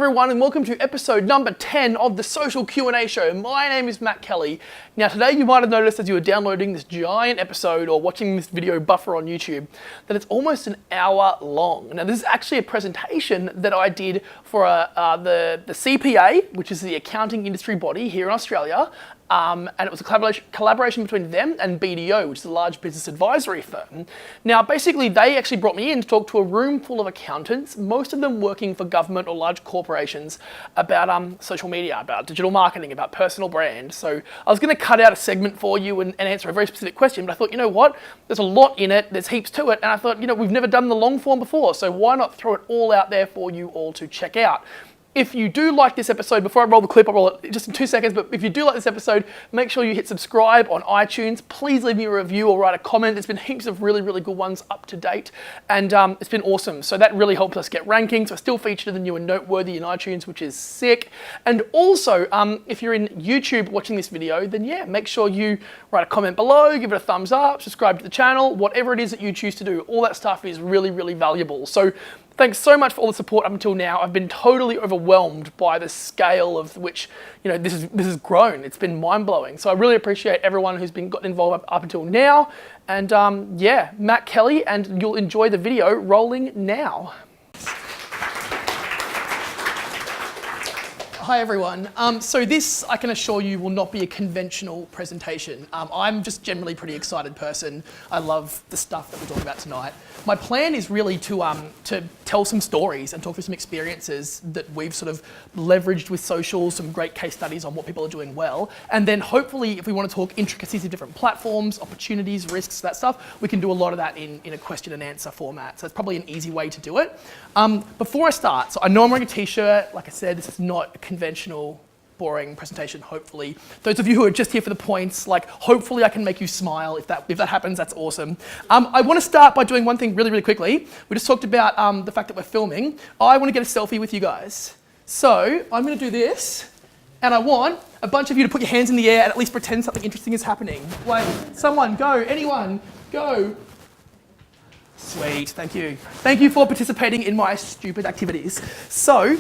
everyone, and welcome to episode number 10 of the Social Q&A Show. My name is Matt Kelly. Now today you might have noticed as you were downloading this giant episode or watching this video buffer on YouTube that it's almost an hour long. Now this is actually a presentation that I did for the CPA, which is the accounting industry body here in Australia. And it was a collaboration between them and BDO, which is a large business advisory firm. Now, basically, they actually brought me in to talk to a room full of accountants, most of them working for government or large corporations, about social media, about digital marketing, about personal brand. So I was going to cut out a segment for you and answer a very specific question, but I thought, you know what? There's a lot in it, there's heaps to it, and I thought, you know, we've never done the long form before, so why not throw it all out there for you all to check out? If you do like this episode, before I roll the clip, I'll roll it just in 2 seconds, but if you do like this episode, make sure you hit subscribe on iTunes. Please leave me a review or write a comment. There's been heaps of really, really good ones up to date, and it's been awesome. So that really helps us get rankings. We're still featured in the new and noteworthy in iTunes, which is sick. And also, if you're in YouTube watching this video, then yeah, make sure you write a comment below, give it a thumbs up, subscribe to the channel, whatever it is that you choose to do. All that stuff is really, really valuable. So thanks so much for all the support up until now. I've been totally overwhelmed by the scale of which, you know, this has grown. It's been mind-blowing. So I really appreciate everyone who's been gotten involved up until now. And yeah, Matt Kelly, and you'll enjoy the video rolling now. Hi everyone. So this, I can assure you, will not be a conventional presentation. I'm just generally a pretty excited person. I love the stuff that we're talking about tonight. My plan is really to tell some stories and talk through some experiences that we've sort of leveraged with social, some great case studies on what people are doing well. And then hopefully, if we want to talk intricacies of different platforms, opportunities, risks, that stuff, we can do a lot of that in a question and answer format. So it's probably an easy way to do it. Before I start, so I know I'm wearing a t-shirt. Like I said, this is not a conventional, boring presentation, hopefully. Those of you who are just here for the points, like, hopefully I can make you smile. If that happens, that's awesome. I want to start by doing one thing really, really quickly. We just talked about the fact that we're filming. I want to get a selfie with you guys. So I'm going to do this, and I want a bunch of you to put your hands in the air and at least pretend something interesting is happening. Like, someone, go, anyone, go. Sweet, thank you. Thank you for participating in my stupid activities. So,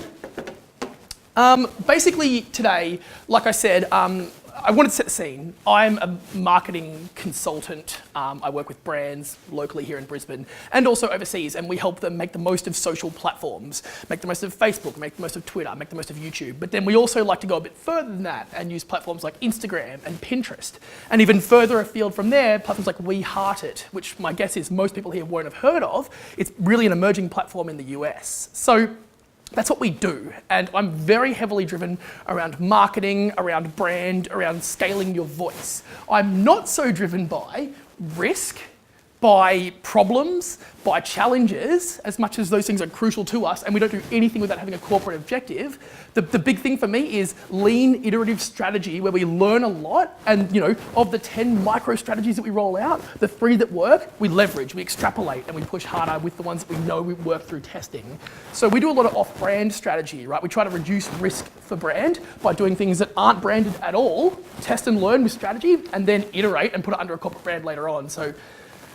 basically today, like I said, I wanted to set the scene. I'm a marketing consultant. I work with brands locally here in Brisbane and also overseas, and we help them make the most of social platforms, make the most of Facebook, make the most of Twitter, make the most of YouTube. But then we also like to go a bit further than that and use platforms like Instagram and Pinterest. And even further afield from there, platforms like We Heart It, which my guess is most people here won't have heard of. It's really an emerging platform in the US. So that's what we do, and I'm very heavily driven around marketing, around brand, around scaling your voice. I'm not so driven by risk, by problems, by challenges, as much as those things are crucial to us, and we don't do anything without having a corporate objective. The big thing for me is lean, iterative strategy, where we learn a lot, and you know, of the 10 micro strategies that we roll out, the 3 that work, we leverage, we extrapolate, and we push harder with the ones that we know we work through testing. So we do a lot of off-brand strategy, right? We try to reduce risk for brand by doing things that aren't branded at all, test and learn with strategy, and then iterate and put it under a corporate brand later on. So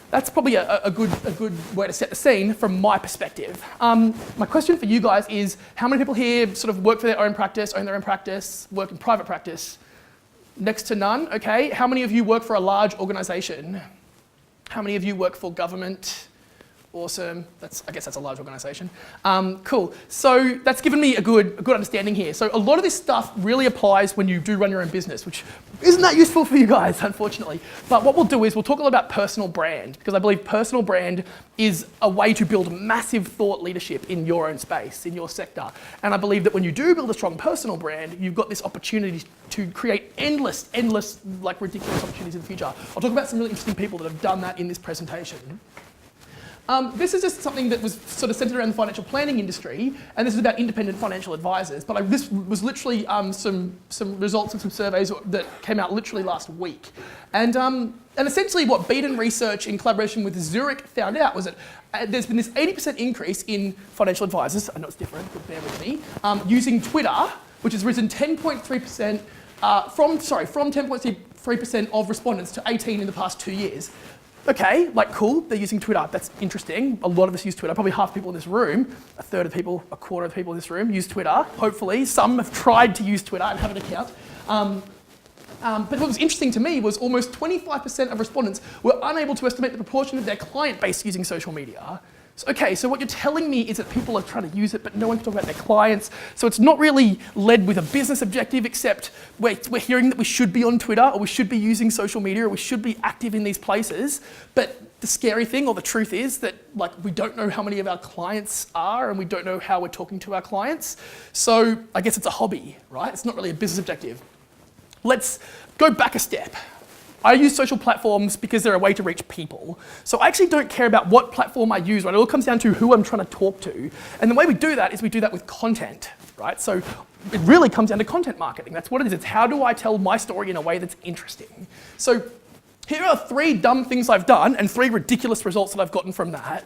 that's probably a good way to set the scene from my perspective. My question for you guys is, how many people here sort of work for their own practice, own their own practice, work in private practice? Next to none, okay. How many of you work for a large organization? How many of you work for government? Awesome, I guess that's a large organization. Cool, so that's given me a good understanding here. So a lot of this stuff really applies when you do run your own business, which isn't that useful for you guys, unfortunately. But what we'll do is we'll talk a lot about personal brand, because I believe personal brand is a way to build massive thought leadership in your own space, in your sector. And I believe that when you do build a strong personal brand, you've got this opportunity to create endless, like ridiculous opportunities in the future. I'll talk about some really interesting people that have done that in this presentation. This is just something that was sort of centered around the financial planning industry, and this is about independent financial advisors. But this was literally some results of some surveys that came out literally last week. And essentially what Beaton Research in collaboration with Zurich found out was that there's been this 80% increase in financial advisors, I know it's different, but bear with me, using Twitter, which has risen 10.3% from 10.3% of respondents to 18 in the past 2 years. Okay, like cool, they're using Twitter. That's interesting. A lot of us use Twitter. Probably half the people in this room, a third of people, a quarter of the people in this room use Twitter. Hopefully, some have tried to use Twitter and have an account. But what was interesting to me was almost 25% of respondents were unable to estimate the proportion of their client base using social media. So what you're telling me is that people are trying to use it, but no one can talk about their clients. So it's not really led with a business objective, except we're hearing that we should be on Twitter, or we should be using social media, or we should be active in these places. But the scary thing, or the truth is that we don't know how many of our clients are, and we don't know how we're talking to our clients. So I guess it's a hobby, right? It's not really a business objective. Let's go back a step. I use social platforms because they're a way to reach people. So I actually don't care about what platform I use, right? It all comes down to who I'm trying to talk to. And the way we do that is we do that with content, right? So it really comes down to content marketing. That's what it is. It's how do I tell my story in a way that's interesting. So here are 3 dumb things I've done and 3 ridiculous results that I've gotten from that.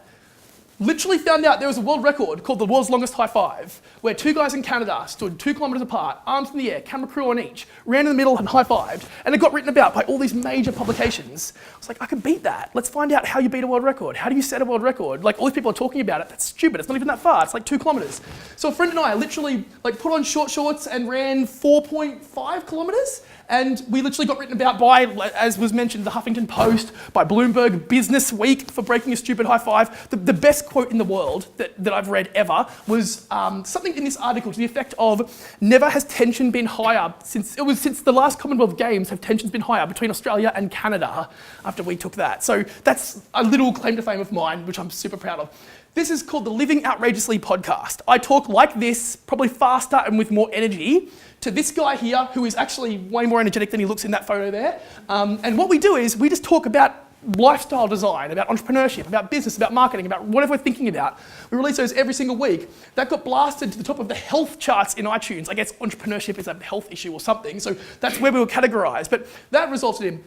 Literally found out there was a world record called the world's longest high five, where 2 guys in Canada stood 2 kilometers apart, arms in the air, camera crew on each, ran in the middle and high-fived, and it got written about by all these major publications. I was like, I could beat that. Let's find out how you beat a world record. How do you set a world record? All these people are talking about it. That's stupid. It's not even that far. It's 2 kilometers. So a friend and I literally put on short shorts and ran 4.5 kilometers. And we literally got written about by, as was mentioned, the Huffington Post, by Bloomberg, Business Week for breaking a stupid high five. The best quote in the world that I've read ever was something in this article to the effect of, never has tension been higher since the last Commonwealth Games have tensions been higher between Australia and Canada after we took that. So that's a little claim to fame of mine, which I'm super proud of. This is called the Living Outrageously podcast. I talk like this, probably faster and with more energy, to this guy here, who is actually way more energetic than he looks in that photo there. And what we do is we just talk about lifestyle design, about entrepreneurship, about business, about marketing, about whatever we're thinking about. We release those every single week. That got blasted to the top of the health charts in iTunes. I guess entrepreneurship is a health issue or something, so that's where we were categorized. But that resulted in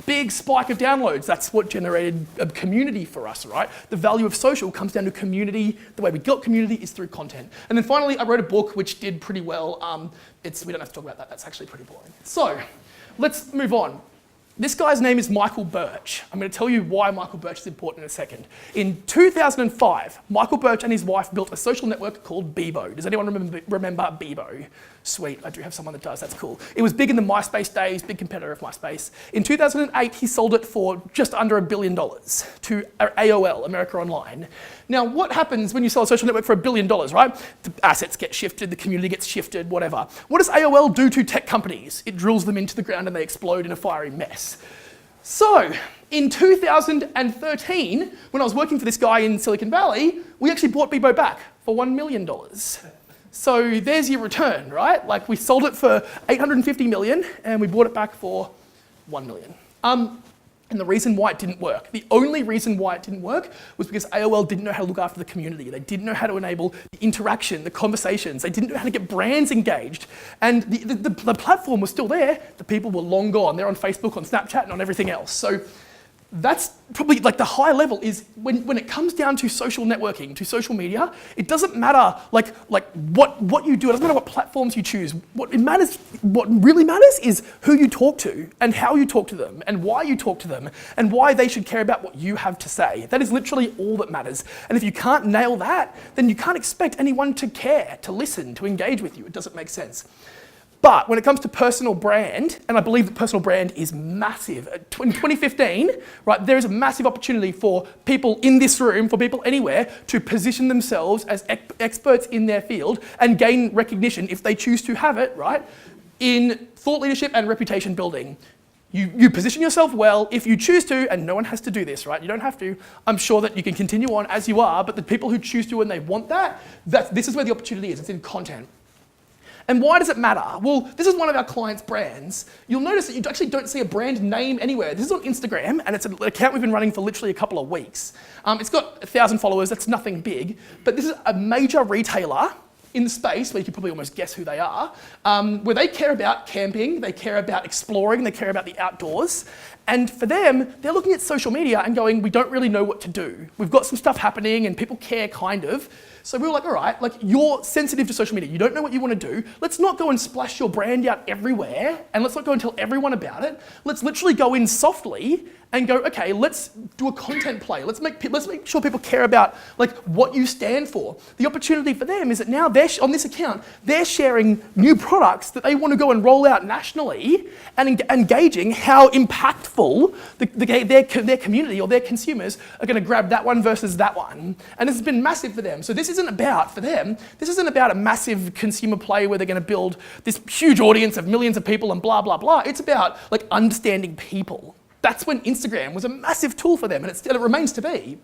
big spike of downloads. That's what generated a community for us, right? The value of social comes down to community. The way we got community is through content. And then finally, I wrote a book which did pretty well. We don't have to talk about that. That's actually pretty boring. So let's move on. This guy's name is Michael Birch. I'm going to tell you why Michael Birch is important in a second. In 2005, Michael Birch and his wife built a social network called Bebo. Does anyone remember Bebo? Sweet, I do have someone that does, that's cool. It was big in the MySpace days, big competitor of MySpace. In 2008, he sold it for just under $1 billion to AOL, America Online. Now, what happens when you sell a social network for $1 billion, right? The assets get shifted, the community gets shifted, whatever. What does AOL do to tech companies? It drills them into the ground and they explode in a fiery mess. So, in 2013, when I was working for this guy in Silicon Valley, we actually bought Bebo back for $1 million. So there's your return, right? We sold it for $850 million and we bought it back for $1 million. And the reason why it didn't work, the only reason why it didn't work was because AOL didn't know how to look after the community. They didn't know how to enable the interaction, the conversations. They didn't know how to get brands engaged. And the platform was still there. The people were long gone. They're on Facebook, on Snapchat, and on everything else. So that's probably the high level is when it comes down to social networking, to social media, it doesn't matter what you do, it doesn't matter what platforms you choose. What really matters is who you talk to and how you talk to them and why you talk to them and why they should care about what you have to say. That is literally all that matters. And if you can't nail that, then you can't expect anyone to care, to listen, to engage with you. It doesn't make sense. But when it comes to personal brand, and I believe that personal brand is massive, in 2015, right, there is a massive opportunity for people in this room, for people anywhere, to position themselves as experts in their field and gain recognition, if they choose to have it, right, in thought leadership and reputation building. You position yourself well if you choose to, and no one has to do this, right? You don't have to. I'm sure that you can continue on as you are, but the people who choose to and they want this is where the opportunity is. It's in content. And why does it matter? Well, this is one of our clients' brands. You'll notice that you actually don't see a brand name anywhere. This is on Instagram, and it's an account we've been running for literally a couple of weeks. It's got 1,000 followers, that's nothing big, but this is a major retailer in the space, where you can probably almost guess who they are, where they care about camping, they care about exploring, they care about the outdoors. And for them, they're looking at social media and going, we don't really know what to do. We've got some stuff happening and people care, kind of. So we were like, all right, you're sensitive to social media. You don't know what you want to do. Let's not go and splash your brand out everywhere, and let's not go and tell everyone about it. Let's literally go in softly and go, okay, let's do a content play. Let's make sure people care about like what you stand for. The opportunity for them is that now on this account, they're sharing new products that they want to go and roll out nationally and engaging how impactful their community or their consumers are going to grab that one versus that one. And this has been massive for them. So this isn't about, for them, this isn't about a massive consumer play where they're going to build this huge audience of millions of people and blah, blah, blah. It's about like understanding people. That's when Instagram was a massive tool for them, and it remains to be.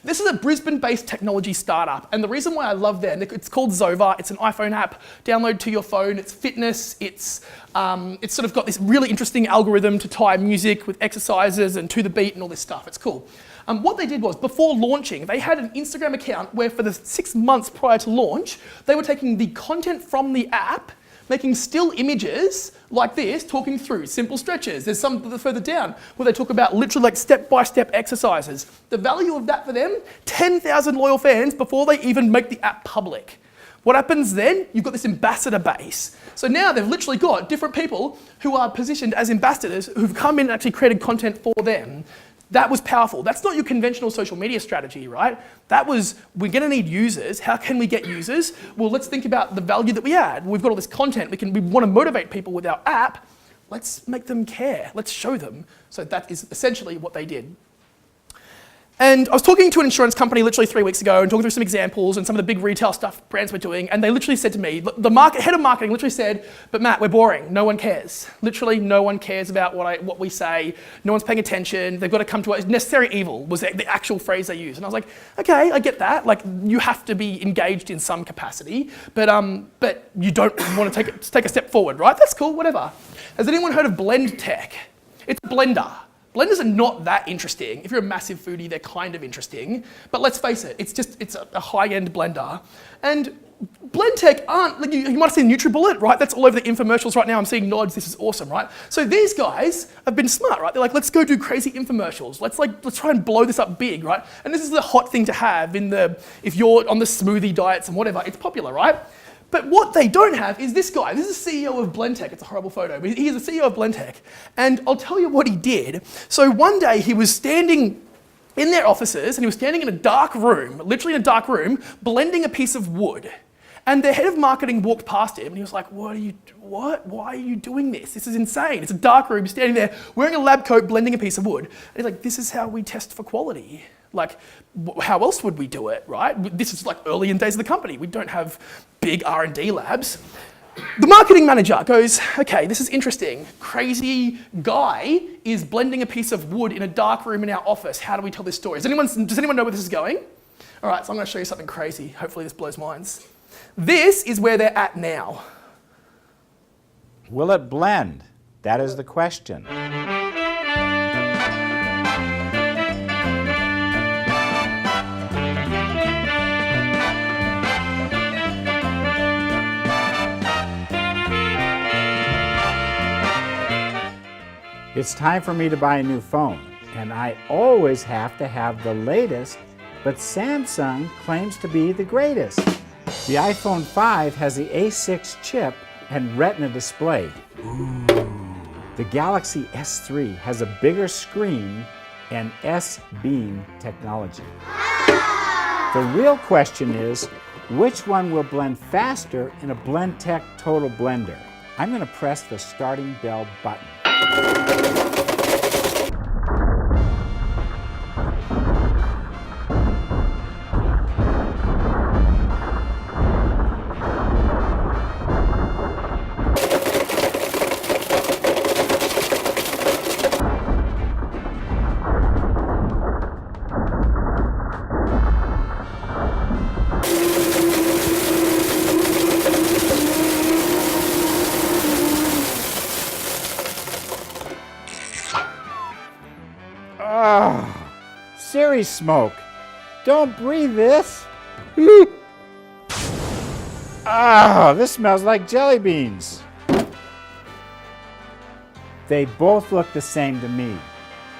This is a Brisbane-based technology startup, and the reason why I love them, it's called Zova. It's an iPhone app, download to your phone. It's fitness. It's sort of got this really interesting algorithm to tie music with exercises and to the beat and all this stuff. It's cool. What they did was, before launching, they had an Instagram account where for the 6 months prior to launch, they were taking the content from the app, making still images like this, talking through simple stretches. There's some further down where they talk about literally like step-by-step exercises. The value of that for them, 10,000 loyal fans before they even make the app public. What happens then? You've got this ambassador base. So now they've literally got different people who are positioned as ambassadors who've come in and actually created content for them. That was powerful. That's not your conventional social media strategy, right? That was, we're going to need users. How can we get users? Well, let's think about the value that we add. We've got all this content. We want to motivate people with our app. Let's make them care. Let's show them. So that is essentially what they did. And I was talking to an insurance company literally 3 weeks ago and talking through some examples and some of the big retail stuff brands were doing, and they literally said to me, the head of marketing literally said, but Matt, we're boring, no one cares. Literally no one cares about what we say, no one's paying attention, they've got to come to us. Necessary evil was the actual phrase they used. And I was like, okay, I get that, like you have to be engaged in some capacity, but you don't want to take a step forward, right? That's cool, whatever. Has anyone heard of Blend Tech? It's a blender. Blenders are not that interesting. If you're a massive foodie, they're kind of interesting. But let's face it, it's a high-end blender. And Blendtech aren't, like you might have seen NutriBullet, right? That's all over the infomercials right now. I'm seeing nods, this is awesome, right? So these guys have been smart, right? They're like, let's go do crazy infomercials. Let's try and blow this up big, right? And this is the hot thing to have if you're on the smoothie diets and whatever, it's popular, right? But what they don't have is this guy. This is the CEO of Blendtech. It's a horrible photo, but he's the CEO of Blendtech. And I'll tell you what he did. So one day he was standing in their offices and he was standing in a dark room, literally in a dark room, blending a piece of wood. And their head of marketing walked past him and he was like, why are you doing this? This is insane. It's a dark room, standing there, wearing a lab coat, blending a piece of wood. And he's like, this is how we test for quality. Like, how else would we do it, right? This is like early in days of the company. We don't have big R&D labs. The marketing manager goes, okay, this is interesting. Crazy guy is blending a piece of wood in a dark room in our office. How do we tell this story? Does anyone know where this is going? All right, so I'm going to show you something crazy. Hopefully this blows minds. This is where they're at now. Will it blend? That is the question. It's time for me to buy a new phone, and I always have to have the latest, but Samsung claims to be the greatest. The iPhone 5 has the A6 chip and Retina display. Ooh. The Galaxy S3 has a bigger screen and S-Beam technology. The real question is, which one will blend faster in a Blendtech Total Blender? I'm going to press the starting bell button. Siri smoke. Don't breathe this. This smells like jelly beans. They both look the same to me.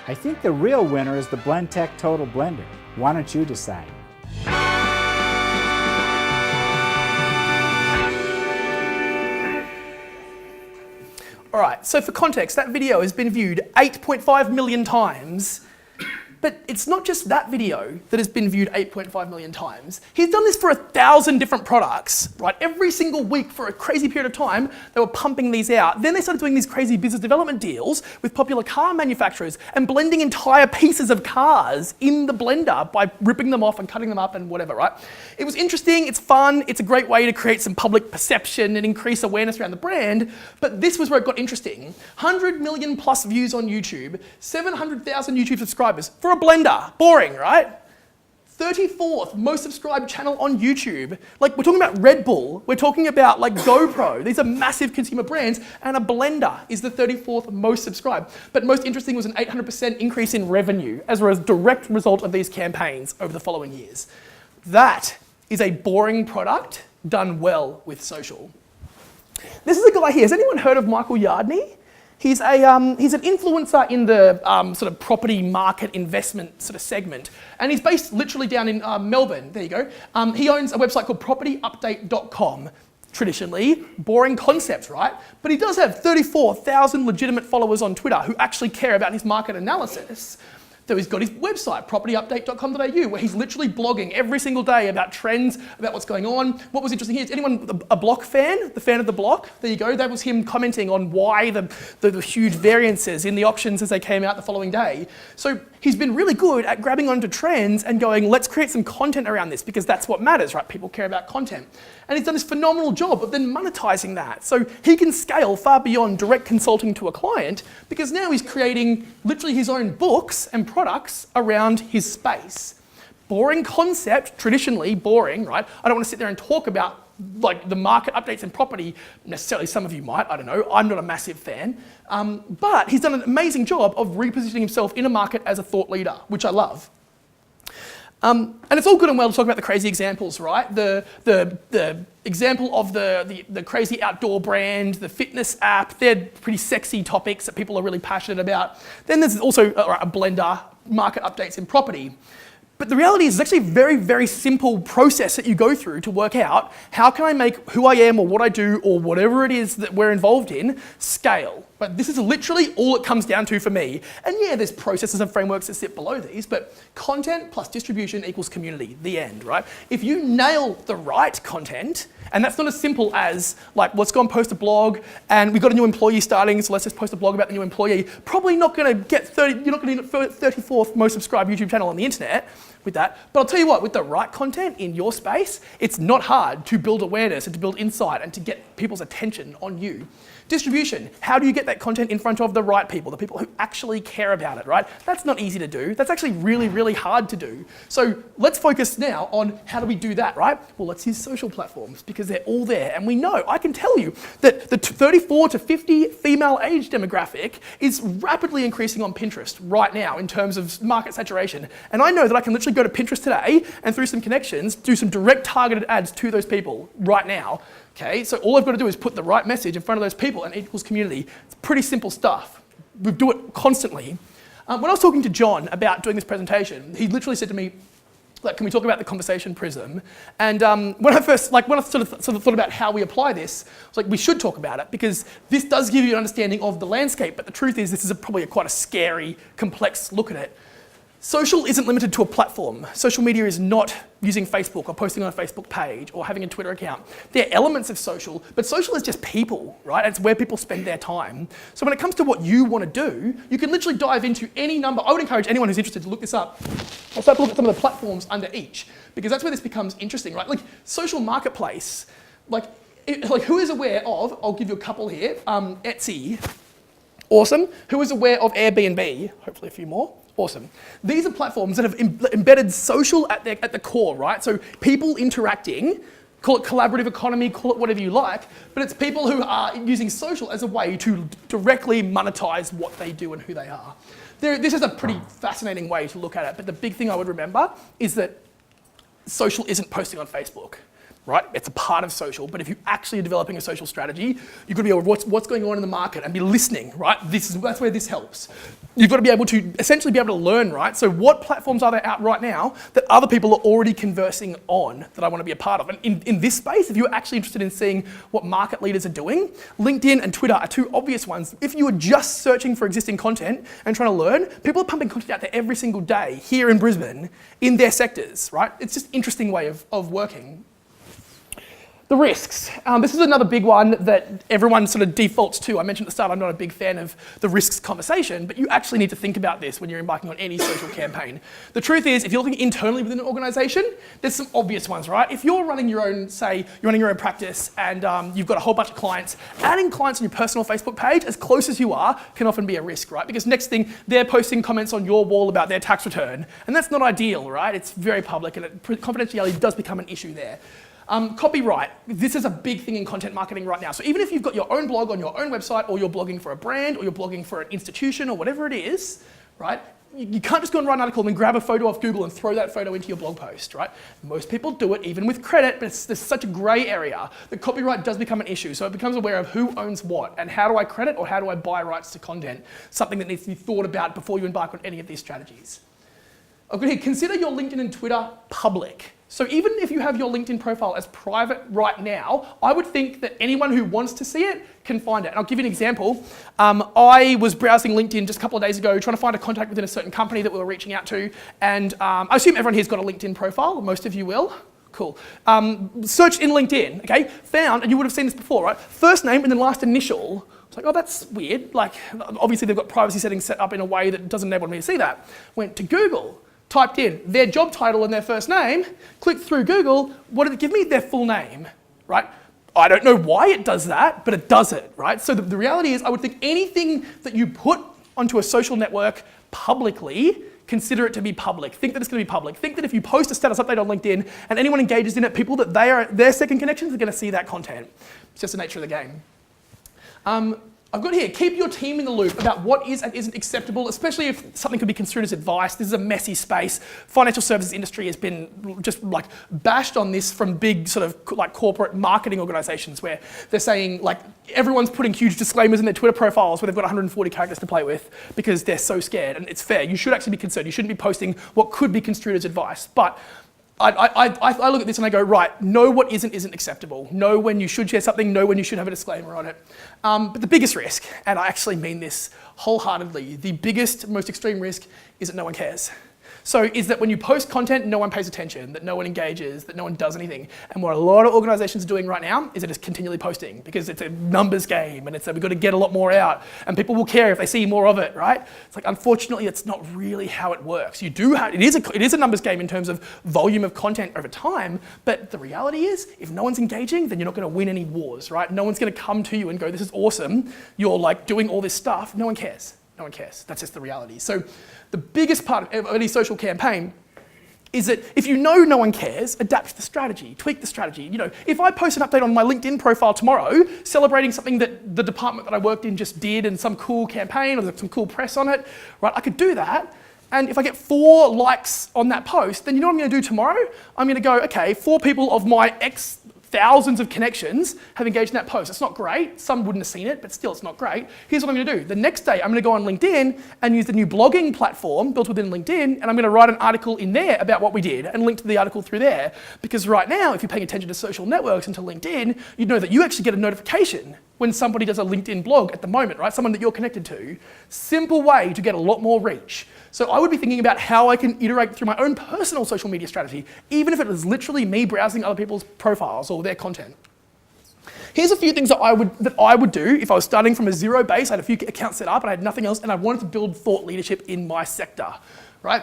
I think the real winner is the Blendtech Total Blender. Why don't you decide? All right, so for context, that video has been viewed 8.5 million times. But it's not just that video that has been viewed 8.5 million times. He's done this for 1,000 different products, right? Every single week for a crazy period of time, they were pumping these out. Then they started doing these crazy business development deals with popular car manufacturers and blending entire pieces of cars in the blender by ripping them off and cutting them up and whatever, right? It was interesting, it's fun, it's a great way to create some public perception and increase awareness around the brand, but this was where it got interesting. 100 million plus views on YouTube, 700,000 YouTube subscribers for a blender. Boring, right? 34th most subscribed channel on YouTube. Like, we're talking about Red Bull, we're talking about like GoPro. These are massive consumer brands, and a blender is the 34th most subscribed. But most interesting was an 800% increase in revenue as a direct result of these campaigns over the following years. That is a boring product done well with social. This is a guy here. Has anyone heard of Michael Yardney? He's an influencer in the sort of property market investment sort of segment, and he's based literally down in Melbourne. There you go. He owns a website called propertyupdate.com. Traditionally, boring concept, right? But he does have 34,000 legitimate followers on Twitter who actually care about his market analysis. So he's got his website, propertyupdate.com.au, where he's literally blogging every single day about trends, about what's going on. What was interesting here, is anyone a block fan? The fan of the block? There you go. That was him commenting on why the huge variances in the options as they came out the following day. So he's been really good at grabbing onto trends and going, let's create some content around this, because that's what matters, right? People care about content. And he's done this phenomenal job of then monetizing that. So he can scale far beyond direct consulting to a client, because now he's creating literally his own books and products around his space. Boring concept, traditionally boring, right? I don't want to sit there and talk about like the market updates in property. Necessarily, some of you might, I don't know. I'm not a massive fan. But he's done an amazing job of repositioning himself in a market as a thought leader, which I love. And it's all good and well to talk about the crazy examples, right? The example of the crazy outdoor brand, the fitness app, they're pretty sexy topics that people are really passionate about. Then there's also a blender, market updates in property. But the reality is it's actually a very, very simple process that you go through to work out how can I make who I am or what I do or whatever it is that we're involved in scale. But this is literally all it comes down to for me. And yeah, there's processes and frameworks that sit below these, but content plus distribution equals community, the end, right? If you nail the right content, and that's not as simple as like, let's go and post a blog and we've got a new employee starting, so let's just post a blog about the new employee. Probably not gonna get you're not gonna get 34th most subscribed YouTube channel on the internet with that. But I'll tell you what, with the right content in your space, it's not hard to build awareness and to build insight and to get people's attention on you. Distribution, how do you get that content in front of the right people, the people who actually care about it, right? That's not easy to do. That's actually really, really hard to do. So let's focus now on how do we do that, right? Well, let's use social platforms because they're all there. And we know, I can tell you that the 34 to 50 female age demographic is rapidly increasing on Pinterest right now in terms of market saturation. And I know that I can literally go to Pinterest today and through some connections, do some direct targeted ads to those people right now. Okay, so all I've got to do is put the right message in front of those people and it equals community. It's pretty simple stuff. We do it constantly. When I was talking to John about doing this presentation, he literally said to me, like, can we talk about the conversation prism? And when I sort of thought about how we apply this, I was like, we should talk about it because this does give you an understanding of the landscape, but the truth is this is probably quite a scary, complex look at it. Social isn't limited to a platform. Social media is not using Facebook or posting on a Facebook page or having a Twitter account. There are elements of social, but social is just people, right? It's where people spend their time. So when it comes to what you want to do, you can literally dive into any number. I would encourage anyone who's interested to look this up. I'll start to look at some of the platforms under each, because that's where this becomes interesting, right? Like social marketplace, like who is aware of, I'll give you a couple here, Etsy, awesome. Who is aware of Airbnb? Hopefully a few more. Awesome. These are platforms that have embedded social at the core, right? So people interacting, call it collaborative economy, call it whatever you like, but it's people who are using social as a way to directly monetize what they do and who they are. This is a pretty fascinating way to look at it, but the big thing I would remember is that social isn't posting on Facebook. right? It's a part of social, but if you actually are developing a social strategy, you've got to be aware of what's going on in the market and be listening, right? That's where this helps. You've got to be able to essentially be able to learn, right? So what platforms are there out right now that other people are already conversing on that I want to be a part of? And in this space, if you're actually interested in seeing what market leaders are doing, LinkedIn and Twitter are two obvious ones. If you are just searching for existing content and trying to learn, people are pumping content out there every single day here in Brisbane in their sectors, right? It's just an interesting way of working. The risks. This is another big one that everyone sort of defaults to. I mentioned at the start I'm not a big fan of the risks conversation, but you actually need to think about this when you're embarking on any social campaign. The truth is, if you're looking internally within an organisation, there's some obvious ones, right? If you're running your own, say, you're running your own practice and you've got a whole bunch of clients, adding clients on your personal Facebook page, as close as you are, can often be a risk, right? Because next thing, they're posting comments on your wall about their tax return, and that's not ideal, right? It's very public, and confidentiality does become an issue there. Copyright. This is a big thing in content marketing right now. So even if you've got your own blog on your own website, or you're blogging for a brand, or you're blogging for an institution, or whatever it is, right? You can't just go and write an article and then grab a photo off Google and throw that photo into your blog post, right? Most people do it, even with credit, but there's such a grey area that copyright does become an issue. So it becomes aware of who owns what, and how do I credit or how do I buy rights to content? Something that needs to be thought about before you embark on any of these strategies. I've got here, consider your LinkedIn and Twitter public. So even if you have your LinkedIn profile as private right now, I would think that anyone who wants to see it can find it. And I'll give you an example. I was browsing LinkedIn just a couple of days ago, trying to find a contact within a certain company that we were reaching out to. And I assume everyone here's got a LinkedIn profile, most of you will. Cool. Searched in LinkedIn, okay, found, and you would have seen this before, right? First name and then last initial. It's like, oh, that's weird. Like, obviously they've got privacy settings set up in a way that doesn't enable me to see that. Went to Google. Typed in their job title and their first name, clicked through Google, what did it give me? Their full name, right? I don't know why it does that, but it does it, right? So the reality is I would think anything that you put onto a social network publicly, consider it to be public. Think that it's going to be public. Think that if you post a status update on LinkedIn and anyone engages in it, people that their second connections are going to see that content. It's just the nature of the game. I've got here, keep your team in the loop about what is and isn't acceptable, especially if something could be construed as advice. This is a messy space. Financial services industry has been just like bashed on this from big sort of like corporate marketing organizations where they're saying like everyone's putting huge disclaimers in their Twitter profiles where they've got 140 characters to play with because they're so scared. And it's fair. You should actually be concerned. You shouldn't be posting what could be construed as advice. But I look at this and I go, right, know what isn't acceptable. Know when you should share something, know when you should have a disclaimer on it. But the biggest risk, and I actually mean this wholeheartedly, the biggest, most extreme risk is that no one cares. So is that when you post content, no one pays attention, that no one engages, that no one does anything. And what a lot of organizations are doing right now is they're just continually posting because it's a numbers game and it's that we've got to get a lot more out and people will care if they see more of it, right? It's like, unfortunately, it's not really how it works. You do have, it is a numbers game in terms of volume of content over time, but the reality is if no one's engaging, then you're not going to win any wars, right? No one's going to come to you and go, this is awesome. You're like doing all this stuff. No one cares. No one cares. That's just the reality. So the biggest part of any social campaign is that if you know no one cares, adapt the strategy, tweak the strategy. You know, if I post an update on my LinkedIn profile tomorrow, celebrating something that the department that I worked in just did and some cool campaign or there's some cool press on it, right? I could do that. And if I get 4 likes on that post, then you know what I'm going to do tomorrow? I'm going to go, okay, 4 people of my thousands of connections have engaged in that post. It's not great. Some wouldn't have seen it, but still it's not great. Here's what I'm going to do. The next day, I'm going to go on LinkedIn and use the new blogging platform built within LinkedIn, and I'm going to write an article in there about what we did and link to the article through there. Because right now, if you're paying attention to social networks and to LinkedIn, you know that you actually get a notification when somebody does a LinkedIn blog at the moment, right? Someone that you're connected to. Simple way to get a lot more reach. So I would be thinking about how I can iterate through my own personal social media strategy, even if it was literally me browsing other people's profiles or their content. Here's a few things that I would do if I was starting from a zero base. I had a few accounts set up and I had nothing else, and I wanted to build thought leadership in my sector, right?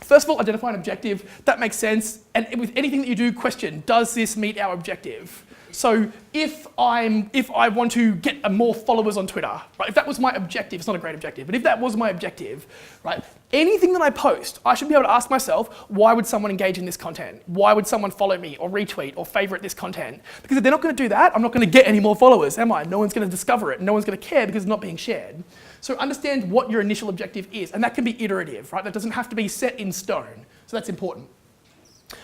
First of all, identify an objective. That makes sense. And with anything that you do, question, does this meet our objective? So if I want to get more followers on Twitter, right, if that was my objective, it's not a great objective, but if that was my objective, right, anything that I post, I should be able to ask myself, why would someone engage in this content? Why would someone follow me or retweet or favorite this content? Because if they're not going to do that, I'm not going to get any more followers, am I? No one's going to discover it. No one's going to care because it's not being shared. So understand what your initial objective is, and that can be iterative, right? That doesn't have to be set in stone. So that's important.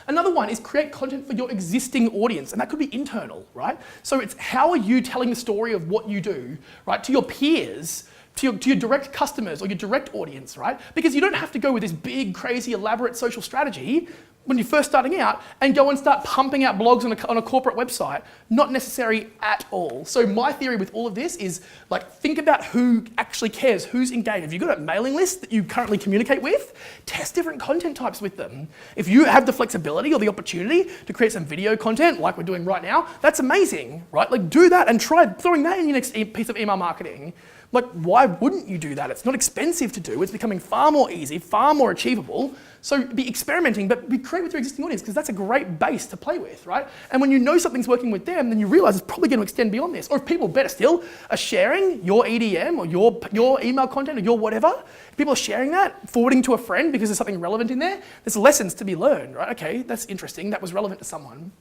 Another one is create content for your existing audience, and that could be internal, right? So it's how are you telling the story of what you do, right, to your peers, to your direct customers or your direct audience, right? Because you don't have to go with this big, crazy, elaborate social strategy when you're first starting out and go and start pumping out blogs on a corporate website. Not necessary at all. So my theory with all of this is, like, think about who actually cares, who's engaged. If you've got a mailing list that you currently communicate with, test different content types with them. If you have the flexibility or the opportunity to create some video content like we're doing right now, that's amazing, right? Like, do that and try throwing that in your next piece of email marketing. Like, why wouldn't you do that? It's not expensive to do. It's becoming far more easy, far more achievable. So be experimenting, but be creative with your existing audience, because that's a great base to play with, right? And when you know something's working with them, then you realize it's probably going to extend beyond this. Or if people, better still, are sharing your EDM or your email content or your whatever, if people are sharing that, forwarding to a friend because there's something relevant in there, there's lessons to be learned, right? Okay, that's interesting. That was relevant to someone.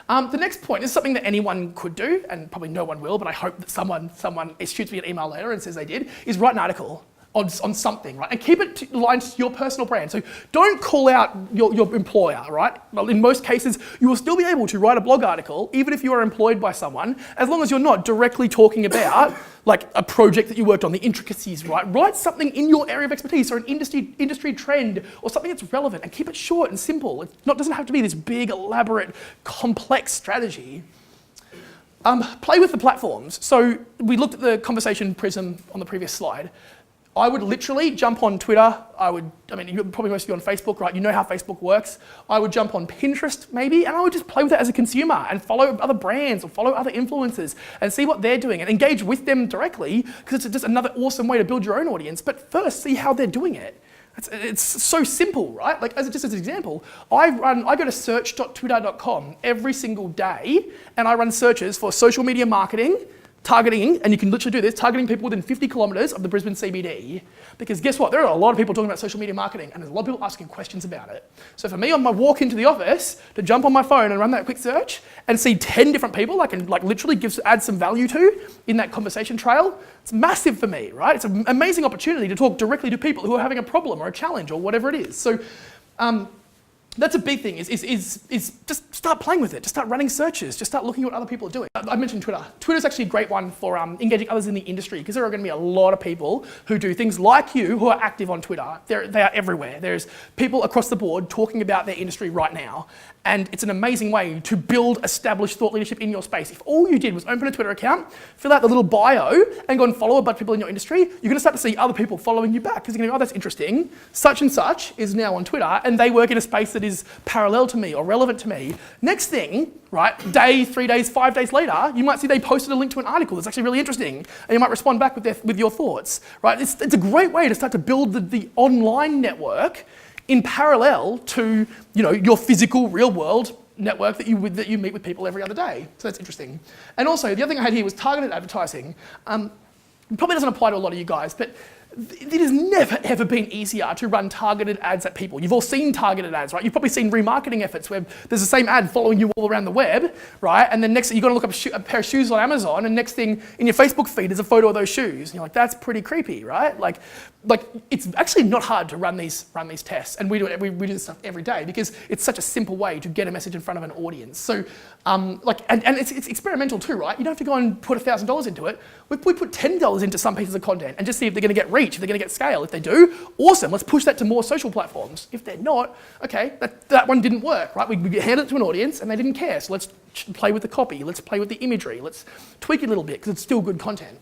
The next point is something that anyone could do, and probably no one will, but I hope that someone shoots me an email later and says they did, is write an article on something, right? And keep it aligned to your personal brand. So don't call out your employer, right? Well, in most cases, you will still be able to write a blog article, even if you are employed by someone, as long as you're not directly talking about like a project that you worked on, the intricacies, right? Write something in your area of expertise or an industry trend or something that's relevant, and keep it short and simple. It doesn't have to be this big, elaborate, complex strategy. Play with the platforms. So we looked at the conversation prism on the previous slide. I would literally jump on Twitter. You're probably most of you on Facebook, right? You know how Facebook works. I would jump on Pinterest maybe, and I would just play with it as a consumer and follow other brands or follow other influencers and see what they're doing and engage with them directly, because it's just another awesome way to build your own audience. But first, see how they're doing it. It's so simple, right? Like, just as an example, I go to search.twitter.com every single day, and I run searches for social media marketing, targeting, and you can literally do this, targeting people within 50 kilometres of the Brisbane CBD. Because guess what? There are a lot of people talking about social media marketing, and there's a lot of people asking questions about it. So for me, on my walk into the office, to jump on my phone and run that quick search and see 10 different people I can literally add some value to in that conversation trail, it's massive for me, right? It's an amazing opportunity to talk directly to people who are having a problem or a challenge or whatever it is. So that's a big thing, is just start playing with it. Just start running searches. Just start looking at what other people are doing. I mentioned Twitter. Twitter's actually a great one for engaging others in the industry, because there are going to be a lot of people who do things like you who are active on Twitter. They are everywhere. There's people across the board talking about their industry right now. And it's an amazing way to build established thought leadership in your space. If all you did was open a Twitter account, fill out the little bio, and go and follow a bunch of people in your industry, you're going to start to see other people following you back, because you're going to go, oh, that's interesting. Such and such is now on Twitter, and they work in a space that is parallel to me or relevant to me. Next thing, right, 3 days, 5 days later, you might see they posted a link to an article that's actually really interesting, and you might respond back with your thoughts, right? It's a great way to start to build the online network in parallel to, your physical, real-world network that you meet with people every other day. So that's interesting. And also, the other thing I had here was targeted advertising. It probably doesn't apply to a lot of you guys, but it has never, ever been easier to run targeted ads at people. You've all seen targeted ads, right? You've probably seen remarketing efforts where there's the same ad following you all around the web, right? And then next thing, you've got to look up a pair of shoes on Amazon, and next thing in your Facebook feed is a photo of those shoes. And you're like, that's pretty creepy, right? Like it's actually not hard to run these tests, and we do this stuff every day because it's such a simple way to get a message in front of an audience. So, and it's experimental too, right? You don't have to go and put $1,000 into it. We put $10 into some pieces of content and just see if they're going to get reach, if they're going to get scale. If they do, awesome. Let's push that to more social platforms. If they're not, okay, that one didn't work, right? We handed it to an audience and they didn't care. So let's play with the copy. Let's play with the imagery. Let's tweak it a little bit because it's still good content.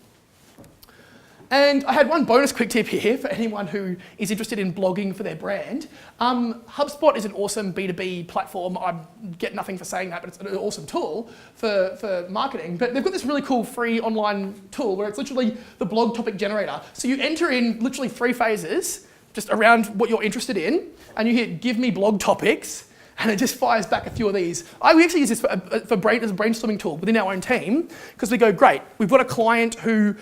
And I had one bonus quick tip here for anyone who is interested in blogging for their brand. HubSpot is an awesome B2B platform. I get nothing for saying that, but it's an awesome tool for marketing. But they've got this really cool free online tool where it's literally the blog topic generator. So you enter in literally 3 phases just around what you're interested in, and you hit give me blog topics, and it just fires back a few of these. We actually use this as a brainstorming tool within our own team, because we go, great, we've got a client who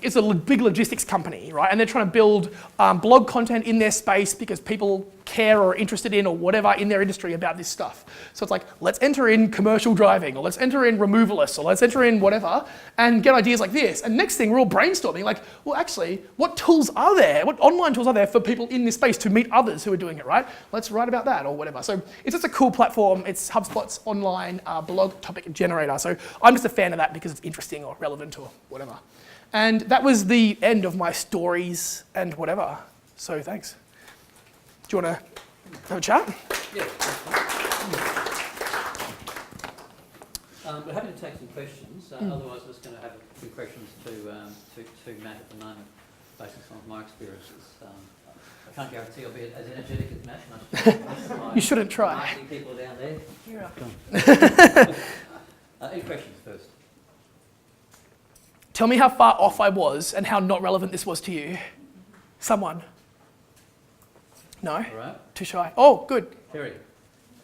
is a big logistics company, right? And they're trying to build blog content in their space because people care or are interested in or whatever in their industry about this stuff. So it's like, let's enter in commercial driving, or let's enter in removalists, or let's enter in whatever, and get ideas like this. And next thing, we're all brainstorming, like, well, actually, what tools are there? What online tools are there for people in this space to meet others who are doing it, right? Let's write about that, or whatever. So it's just a cool platform. It's HubSpot's online blog topic generator. So I'm just a fan of that because it's interesting or relevant or whatever. And that was the end of my stories and whatever. So thanks. Do you want to have a chat? Yeah. We're happy to take some questions. Otherwise, we're just going to have a few questions to Matt at the moment, based on some of my experiences. I can't guarantee I'll be as energetic as Matt. Much You shouldn't try. Marketing people down there. You're welcome. Any questions first? Tell me how far off I was and how not relevant this was to you. Someone? No? All right. Too shy. Oh, good. Terry.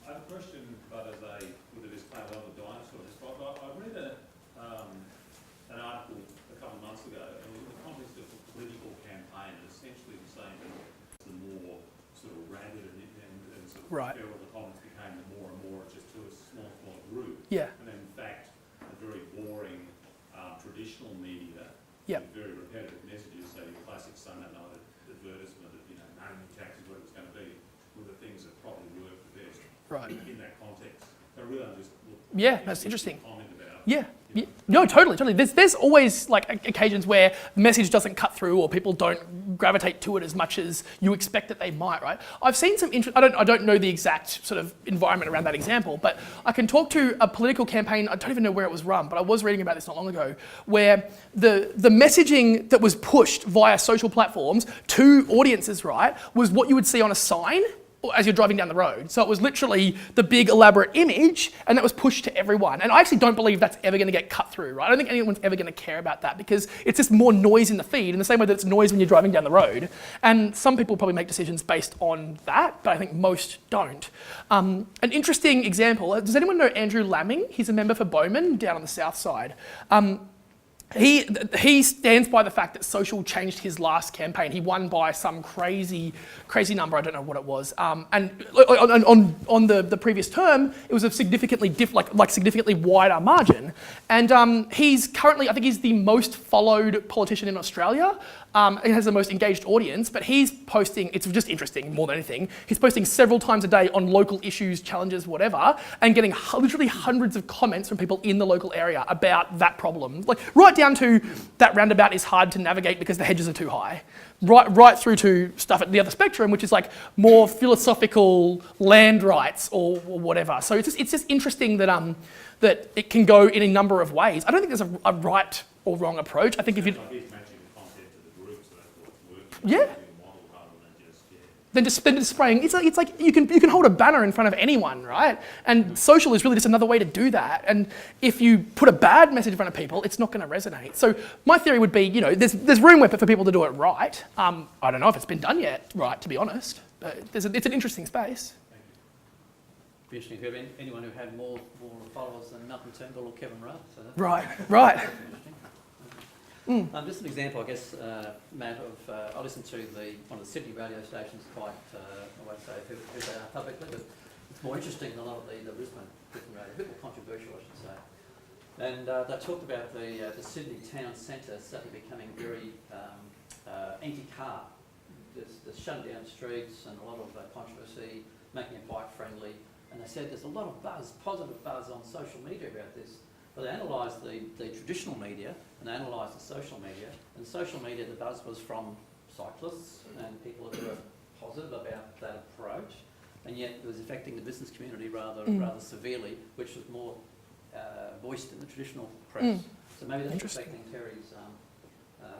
I have a question, but with a disclaimer on the dinosaurs. I read an article a couple of months ago, and it was in the context of a political campaign, and essentially the saying that the more sort of ragged and sort of Right. feral the comments became, the more and more just to a small group. Yeah. And in fact, a very boring traditional media, Yep. with very repetitive messages, so your classic Sunday night advertisement of, naming tax is what it's going to be, were the things that probably work the best Right. in that context. So really, I'm just Yeah, that's interesting. comment about. Yeah. Yeah. No, totally. There's always like occasions where the message doesn't cut through or people don't gravitate to it as much as you expect that they might, right? I've seen some I don't know the exact sort of environment around that example, but I can talk to a political campaign. I don't even know where it was run, but I was reading about this not long ago, where the messaging that was pushed via social platforms to audiences, right, was what you would see on a sign as you're driving down the road. So it was literally the big elaborate image, and that was pushed to everyone. And I actually don't believe that's ever going to get cut through, right? I don't think anyone's ever going to care about that because it's just more noise in the feed in the same way that it's noise when you're driving down the road. And some people probably make decisions based on that, but I think most don't. An interesting example, does anyone know Andrew Lamming? He's a member for Bowman down on the south side. He stands by the fact that social changed his last campaign. He won by some crazy number. I don't know what it was. And on the previous term, it was a significantly significantly wider margin. And he's currently, I think he's the most followed politician in Australia. He has the most engaged audience, but he's posting, it's just interesting more than anything, he's posting several times a day on local issues, challenges, whatever, and getting literally hundreds of comments from people in the local area about that problem. Like right down to that roundabout is hard to navigate because the hedges are too high. Right through to stuff at the other spectrum, which is like more philosophical land rights or whatever. So it's just interesting that that it can go in a number of ways. I don't think there's a right or wrong approach. I think if you yeah. Then just spraying. It's like you can hold a banner in front of anyone, right? And social is really just another way to do that. And if you put a bad message in front of people, it's not going to resonate. So my theory would be, there's room for people to do it right. I don't know if it's been done yet, right? To be honest, but it's an interesting space. Be interesting to have anyone who had more followers than Malcolm Turnbull or Kevin Rudd. So Right. Just an example, I guess, Matt, of I listened to one of the Sydney radio stations quite, I won't say who they are publicly, but it's more interesting than a lot of the Brisbane radio, a bit more controversial, I should say. And they talked about the Sydney town centre suddenly becoming very anti-car. There's shutting down streets and a lot of controversy, making it bike friendly. And they said there's a lot of positive buzz on social media about this. But they analysed the traditional media and they analysed the social media. And social media, the buzz was from cyclists and people who were positive about that approach. And yet it was affecting the business community rather severely, which was more voiced in the traditional press. So maybe that's reflecting Terry's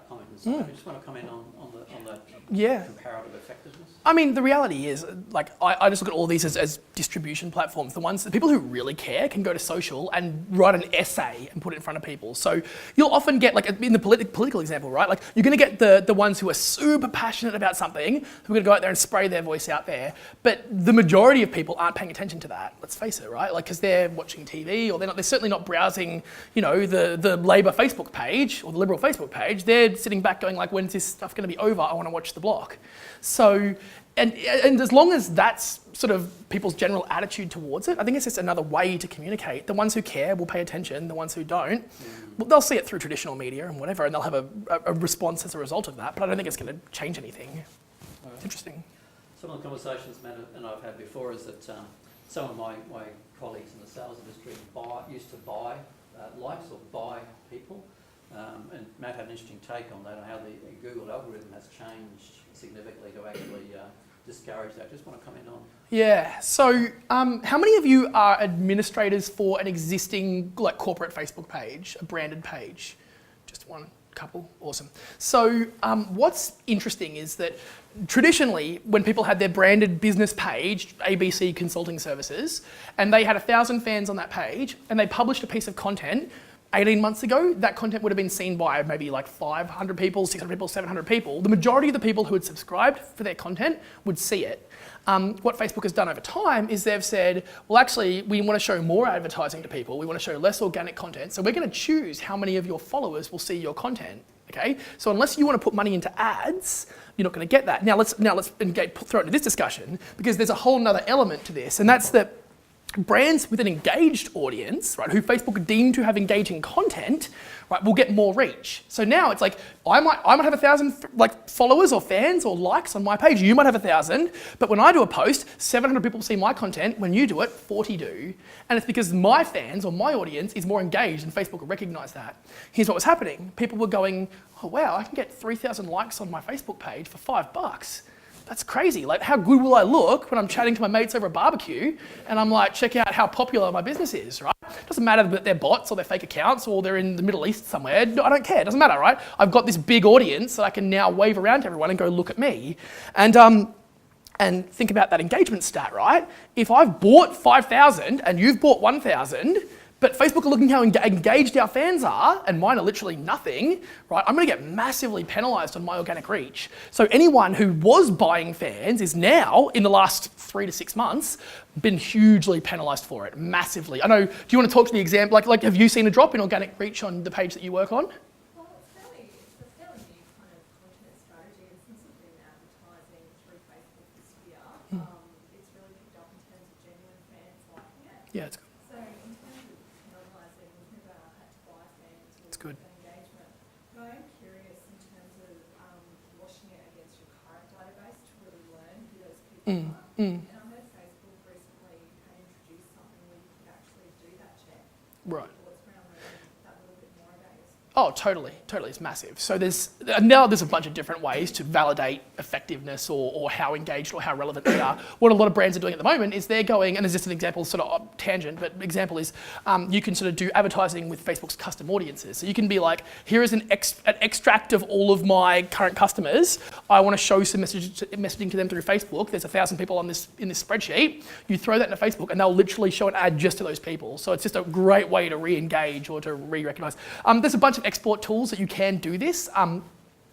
comment. And so I just want to comment on the comparative effectiveness. I mean, the reality is, like, I just look at all these as distribution platforms. The people who really care can go to social and write an essay and put it in front of people. So you'll often get, like, in the political example, right? Like, you're going to get the ones who are super passionate about something, who are going to go out there and spray their voice out there. But the majority of people aren't paying attention to that. Let's face it, right? Like, because they're watching TV or they're certainly not browsing, the Labor Facebook page or the Liberal Facebook page. They're sitting back going, like, when's this stuff going to be over? I want to watch The Block. So and as long as that's sort of people's general attitude towards it, I think it's just another way to communicate. The ones who care will pay attention. The ones who don't, well, they'll see it through traditional media and whatever, and they'll have a response as a result of that. But I don't think it's going to change anything. It's interesting. Some of the conversations Matt and I've had before is that some of my colleagues in the sales industry used to buy likes or buy people. And Matt had an interesting take on that, on how the Google algorithm has changed significantly to actually discourage that. Just want to comment on. Yeah, so how many of you are administrators for an existing like corporate Facebook page, a branded page? Just one couple, awesome. So what's interesting is that traditionally when people had their branded business page, ABC Consulting Services, and they had 1,000 fans on that page and they published a piece of content 18 months ago, that content would have been seen by maybe like 500 people, 600 people, 700 people. The majority of the people who had subscribed for their content would see it. What Facebook has done over time is they've said, well, actually, we want to show more advertising to people. We want to show less organic content. So we're going to choose how many of your followers will see your content. Okay? So unless you want to put money into ads, you're not going to get that. Now let's throw it into this discussion, because there's a whole nother element to this, and that's that brands with an engaged audience, right, who Facebook deem to have engaging content, right, will get more reach. So now it's like, I might have 1,000 like followers or fans or likes on my page. You might have 1,000, but when I do a post, 700 people see my content. When you do it, 40 do. And it's because my fans or my audience is more engaged, and Facebook will recognize that. Here's what was happening. People were going, oh wow, I can get 3,000 likes on my Facebook page for $5. That's crazy. Like, how good will I look when I'm chatting to my mates over a barbecue and I'm like, check out how popular my business is, right? It doesn't matter that they're bots or they're fake accounts or they're in the Middle East somewhere. I don't care. It doesn't matter, right? I've got this big audience that I can now wave around to everyone and go, look at me. And think about that engagement stat, right? If I've bought 5,000 and you've bought 1,000, but Facebook are looking how engaged our fans are, and mine are literally nothing, right? I'm going to get massively penalised on my organic reach. So anyone who was buying fans is now, in the last 3 to 6 months, been hugely penalised for it, massively. I know, do you want to talk to the example, like have you seen a drop in organic reach on the page that you work on? Well, it's a fairly new kind of content strategy, and since we've been advertising through Facebook this year, it's really picked up in terms of genuine fans liking it. Yeah, it's good. So in terms of penalising, we've never had to buy fans or good. engagement. But I am curious in terms of washing it against your current database to really learn who those people are. And I know Facebook recently had introduced something where you could actually do that check. Right. What's around that little bit more about yourself. Oh, totally. It's massive. So there's a bunch of different ways to validate effectiveness or how engaged or how relevant they are. What a lot of brands are doing at the moment is they're going, and there's just an example, sort of tangent, but example is you can sort of do advertising with Facebook's custom audiences. So you can be like, here is an extract of all of my current customers. I want to show some messaging to them through Facebook. There's 1,000 people in this spreadsheet. You throw that into Facebook and they'll literally show an ad just to those people. So it's just a great way to re-engage or to re-recognize. There's a bunch of export tools that you can do this.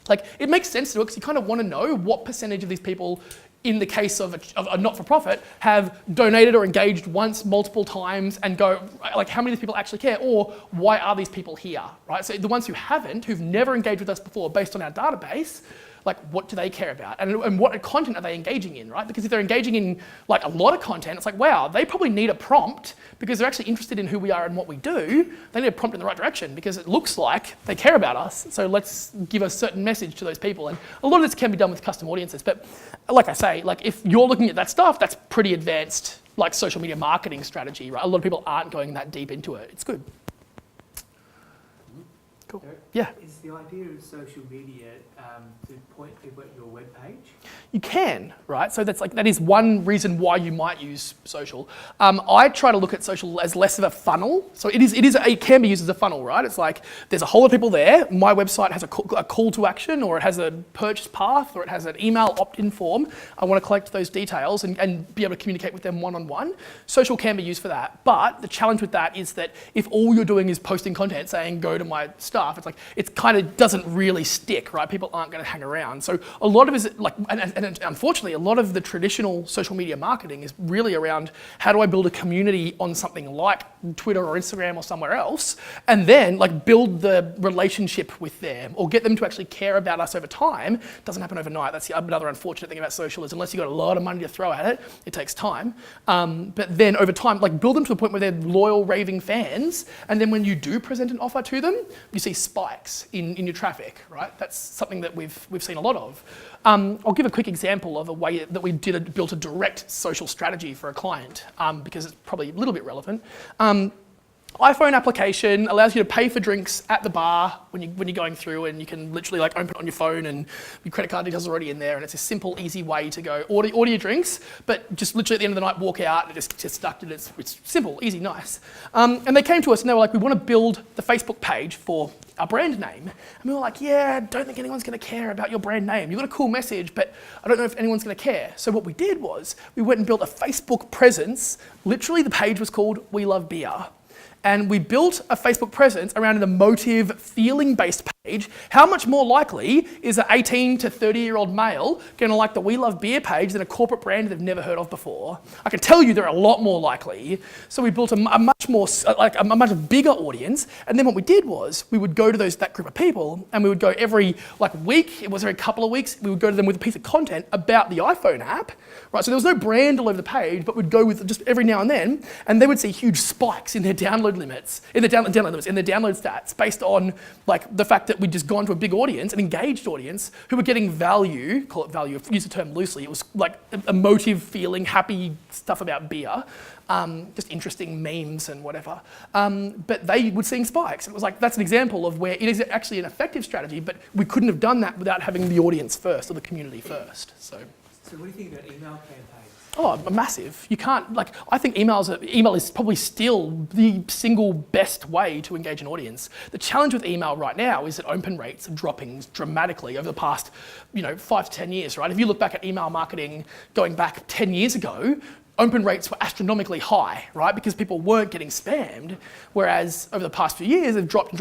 Like, it makes sense to do it because you kind of want to know what percentage of these people, in the case of a not-for-profit, have donated or engaged once, multiple times, and go, like, how many of these people actually care, or why are these people here, right? So the ones who haven't, who've never engaged with us before based on our database, like, what do they care about? And what content are they engaging in, right? Because if they're engaging in, like, a lot of content, it's like, wow, they probably need a prompt because they're actually interested in who we are and what we do. They need a prompt in the right direction because it looks like they care about us. So let's give a certain message to those people. And a lot of this can be done with custom audiences. But like I say, like, if you're looking at that stuff, that's pretty advanced, like, social media marketing strategy, right? A lot of people aren't going that deep into it. It's good. Cool. Yeah. Is the idea of social media to point people at your webpage? You can, right? So that is one reason why you might use social. I try to look at social as less of a funnel. So it can be used as a funnel, right? It's like there's a whole lot of people there. My website has a call to action, or it has a purchase path, or it has an email opt-in form. I want to collect those details and be able to communicate with them one-on-one. Social can be used for that. But the challenge with that is that if all you're doing is posting content saying, go to my stuff, stuff, it's like, it kind of doesn't really stick, right? People aren't going to hang around. So a lot of it is like, and unfortunately, a lot of the traditional social media marketing is really around how do I build a community on something like Twitter or Instagram or somewhere else, and then like build the relationship with them or get them to actually care about us over time. Doesn't happen overnight. That's another unfortunate thing about social is unless you've got a lot of money to throw at it, it takes time. But then over time, like build them to a point where they're loyal, raving fans, and then when you do present an offer to them, you see spikes in your traffic, right? That's something that we've seen a lot of. I'll give a quick example of a way that we built a direct social strategy for a client because it's probably a little bit relevant. iPhone application allows you to pay for drinks at the bar when you're going through, and you can literally like open it on your phone and your credit card details are already in there, and it's a simple, easy way to go order your drinks, but just literally at the end of the night walk out and just stuck it. It's simple, easy, nice. And they came to us and they were like, we want to build the Facebook page for our brand name. And we were like, yeah, I don't think anyone's going to care about your brand name. You've got a cool message, but I don't know if anyone's going to care. So what we did was we went and built a Facebook presence. Literally the page was called We Love Beer. And we built a Facebook presence around an emotive, feeling-based page. How much more likely is an 18 to 30-year-old male going to like the We Love Beer page than a corporate brand they've never heard of before? I can tell you they're a lot more likely. So we built a much bigger audience. And then what we did was we would go to that group of people, and we would go every week. It was every couple of weeks. We would go to them with a piece of content about the iPhone app, right? So there was no brand all over the page, but we'd go with just every now and then, and they would see huge spikes in their download limits, in the download stats, based on like the fact that we'd just gone to a big audience, an engaged audience, who were getting value, call it value, use the term loosely, it was like emotive feeling, happy stuff about beer, just interesting memes and whatever. But they were seeing spikes. It was like, that's an example of where it is actually an effective strategy, but we couldn't have done that without having the audience first, or the community first, so. So what do you think about email campaigns? Oh, massive. You can't, I think email is probably still the single best way to engage an audience. The challenge with email right now is that open rates are dropping dramatically over the past, 5 to 10 years, right? If you look back at email marketing going back 10 years ago, open rates were astronomically high, right? Because people weren't getting spammed, whereas over the past few years, they've dropped.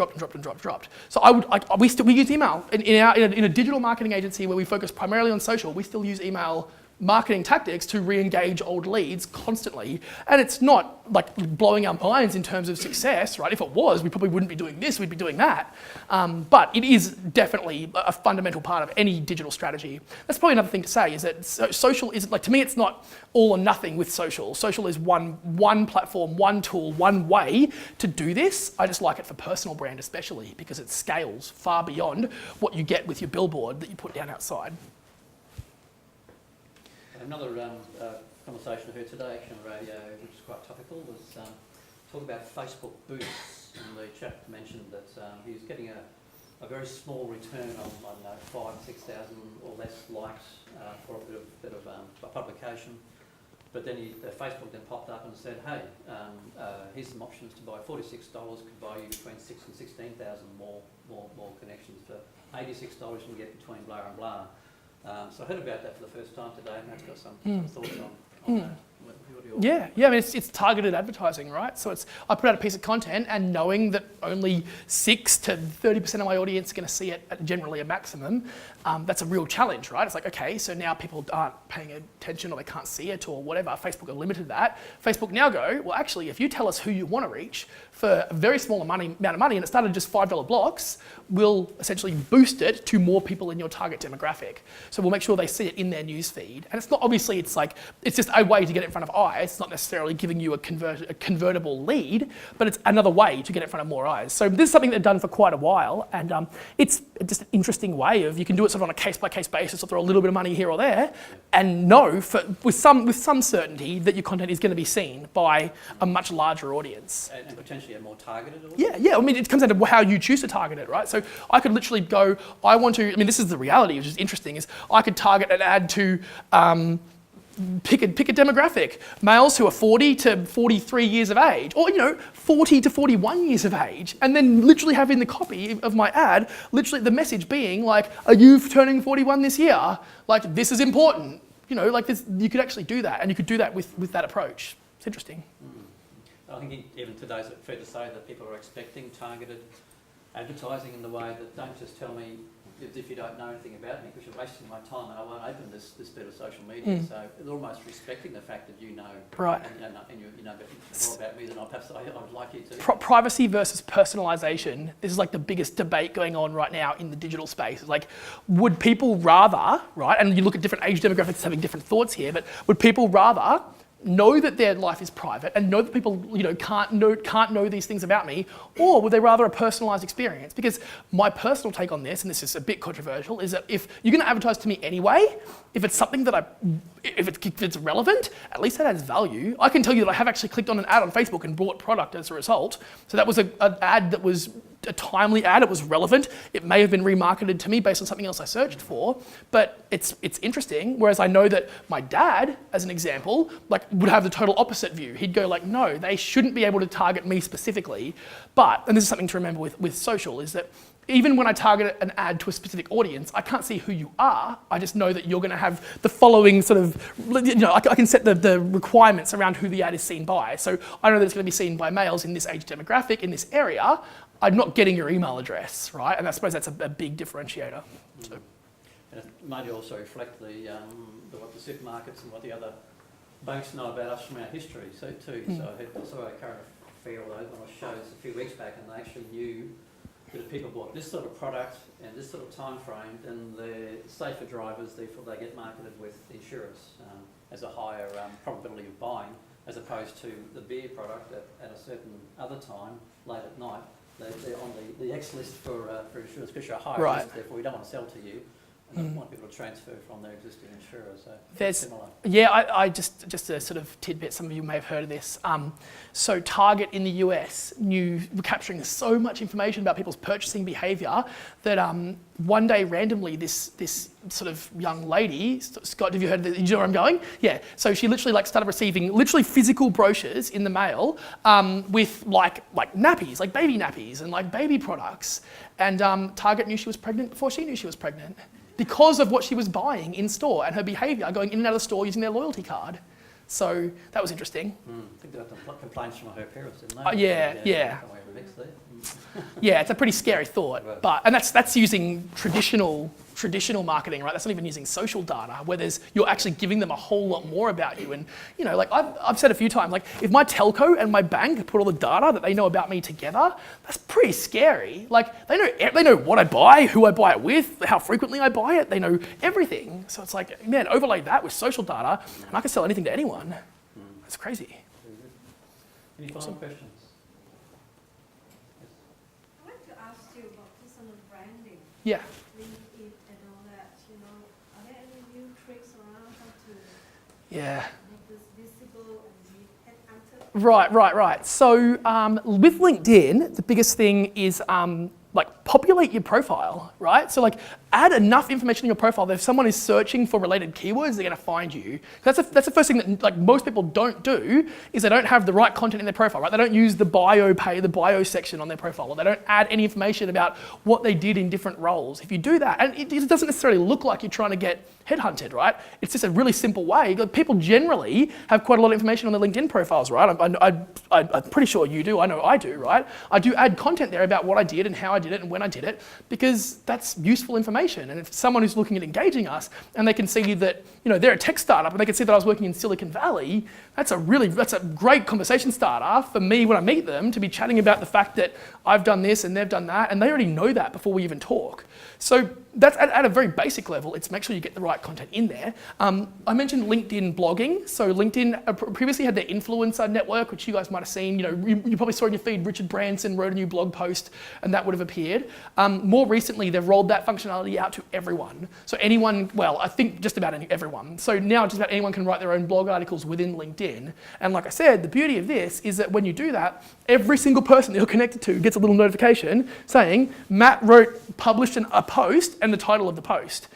So we use email. In a digital marketing agency where we focus primarily on social, we still use email marketing tactics to re-engage old leads constantly. And it's not like blowing our minds in terms of success, right? If it was, we probably wouldn't be doing this, we'd be doing that. But it is definitely a fundamental part of any digital strategy. That's probably another thing to say, is that social is, to me, it's not all or nothing with social. Social is one platform, one tool, one way to do this. I just like it for personal brand especially, because it scales far beyond what you get with your billboard that you put down outside. Another conversation I heard today, actually on the radio, which is quite topical, was talk about Facebook boosts. And the chap mentioned that he was getting a very small return on, 5,000, 6,000 or less likes for a bit of a publication. But then Facebook then popped up and said, hey, here's some options to buy. $46 could buy you between 6,000 and 16,000 more connections. For $86 you can get between blah and blah. So I heard about that for the first time today, and I've got some thoughts on that. Yeah, I mean, it's targeted advertising, right? So I put out a piece of content, and knowing that only 6 to 30% of my audience are going to see it at generally a maximum, that's a real challenge, right? It's like, okay, so now people aren't paying attention, or they can't see it, or whatever. Facebook have limited that. Facebook now go, well, actually, if you tell us who you want to reach for a very small amount of money, and it started just $5 blocks, we'll essentially boost it to more people in your target demographic. So we'll make sure they see it in their news feed. And it's not, obviously, it's just a way to get it in front of eyes. It's not necessarily giving you a convertible lead, but it's another way to get it in front of more eyes. So this is something they've done for quite a while, and it's just an interesting way of, you can do it sort of on a case-by-case basis, or throw a little bit of money here or there, and know with some certainty that your content is going to be seen by a much larger audience. And potentially a more targeted audience? Yeah, I mean, it comes down to how you choose to target it, right? So I could literally go, this is the reality, which is interesting, is I could target an ad to pick a demographic, males who are 40 to 43 years of age, or 40 to 41 years of age, and then literally have in the copy of my ad, literally the message being like, are you turning 41 this year? Like, this is important. This, you could actually do that, and you could do that with that approach. It's interesting. I think even today, is it fair to say that people are expecting targeted advertising in the way that don't just tell me as if you don't know anything about me, because you're wasting my time and I won't open this bit of social media. So it's almost respecting the fact that you know, Right. and you know more about me than perhaps I would like you to. Privacy versus personalization. This is like the biggest debate going on right now in the digital space. It's like, would people rather, right? And you look at different age demographics having different thoughts here, but would people rather know that their life is private and know that people, can't know these things about me, or would they rather a personalised experience? Because my personal take on this, and this is a bit controversial, is that if you're going to advertise to me anyway, if it's something that if it's relevant, at least that adds value. I can tell you that I have actually clicked on an ad on Facebook and bought product as a result. So that was an ad that was a timely ad, it was relevant. It may have been remarketed to me based on something else I searched for, but it's interesting. Whereas I know that my dad, as an example, would have the total opposite view. He'd go like, no, they shouldn't be able to target me specifically. But, and this is something to remember with social, is that even when I target an ad to a specific audience, I can't see who you are. I just know that you're going to have the following sort of, I can set the requirements around who the ad is seen by. So I know that it's going to be seen by males in this age demographic, in this area. I'm not getting your email address, right? And I suppose that's a big differentiator. So. And it maybe also reflect what the supermarkets and what the other banks know about us from our history too. So I saw a current affair on those shows a few weeks back, and they actually knew that if people bought this sort of product and this sort of time frame, then they're safer drivers, therefore they get marketed with insurance as a higher probability of buying, as opposed to the beer product at a certain other time, late at night. They're on the X list for insurance because you're a higher risk, therefore we don't want to sell to you. And don't want people to transfer from their existing insurer, so it's similar. Yeah, I just a sort of tidbit, some of you may have heard of this. So Target in the US we're capturing so much information about people's purchasing behaviour that one day randomly this sort of young lady, Scott, have you heard of this? Do you know where I'm going? Yeah, so she literally started receiving physical brochures in the mail with like nappies, like baby nappies and like baby products. And Target knew she was pregnant before she knew she was pregnant, because of what she was buying in store and her behaviour going in and out of the store using their loyalty card. So that was interesting. I think they got complaints from her parents, didn't they? Yeah. Yeah, it's a pretty scary thought. But and that's using traditional marketing, right? That's not even using social data, where you're actually giving them a whole lot more about you. And I've said a few times, if my telco and my bank put all the data that they know about me together, that's pretty scary. They know what I buy, who I buy it with, how frequently I buy it. They know everything. So it's overlay that with social data, and I can sell anything to anyone. That's crazy. Any final questions? I want to ask you about personal branding. Yeah. LinkedIn and all that, are there any new tricks around how to Yeah. make this visible and be headhunted? Right. So with LinkedIn, the biggest thing is populate your profile, right? So add enough information in your profile that if someone is searching for related keywords, they're going to find you. That's the first thing that most people don't do, is they don't have the right content in their profile, right? They don't use the bio section on their profile, or they don't add any information about what they did in different roles. If you do that, and it doesn't necessarily look like you're trying to get headhunted, right? It's just a really simple way. People generally have quite a lot of information on their LinkedIn profiles, right? I'm pretty sure you do. I know I do, right? I do add content there about what I did and how I did it and when I did it, because that's useful information. And if someone who's looking at engaging us and they can see that they're a tech startup and they can see that I was working in Silicon Valley, that's a great conversation starter for me when I meet them, to be chatting about the fact that I've done this and they've done that, and they already know that before we even talk. So that's at a very basic level. It's make sure you get the right content in there. I mentioned LinkedIn blogging. So LinkedIn previously had their influencer network, which you guys might have seen. You probably saw in your feed, Richard Branson wrote a new blog post and that would have appeared. More recently, they've rolled that functionality out to everyone. So anyone, I think just about everyone. So now just about anyone can write their own blog articles within LinkedIn. And like I said, the beauty of this is that when you do that, every single person that you're connected to gets a little notification saying, Matt published a post and the title of the post.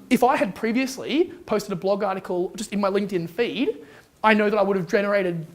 If I had previously posted a blog article just in my LinkedIn feed, I know that I would have generated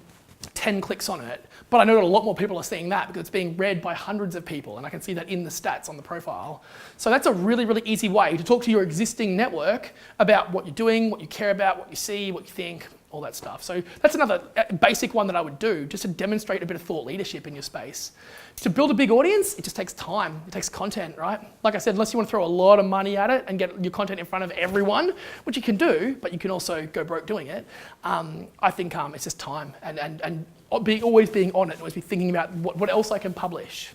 10 clicks on it. But I know that a lot more people are seeing that because it's being read by hundreds of people, and I can see that in the stats on the profile. So that's a really, really easy way to talk to your existing network about what you're doing, what you care about, what you see, what you think, all that stuff. So that's another basic one that I would do, just to demonstrate a bit of thought leadership in your space. To build a big audience, it just takes time. It takes content, right? Like I said, unless you want to throw a lot of money at it and get your content in front of everyone, which you can do, but you can also go broke doing it. I think it's just time and always being on it, always be thinking about what else I can publish.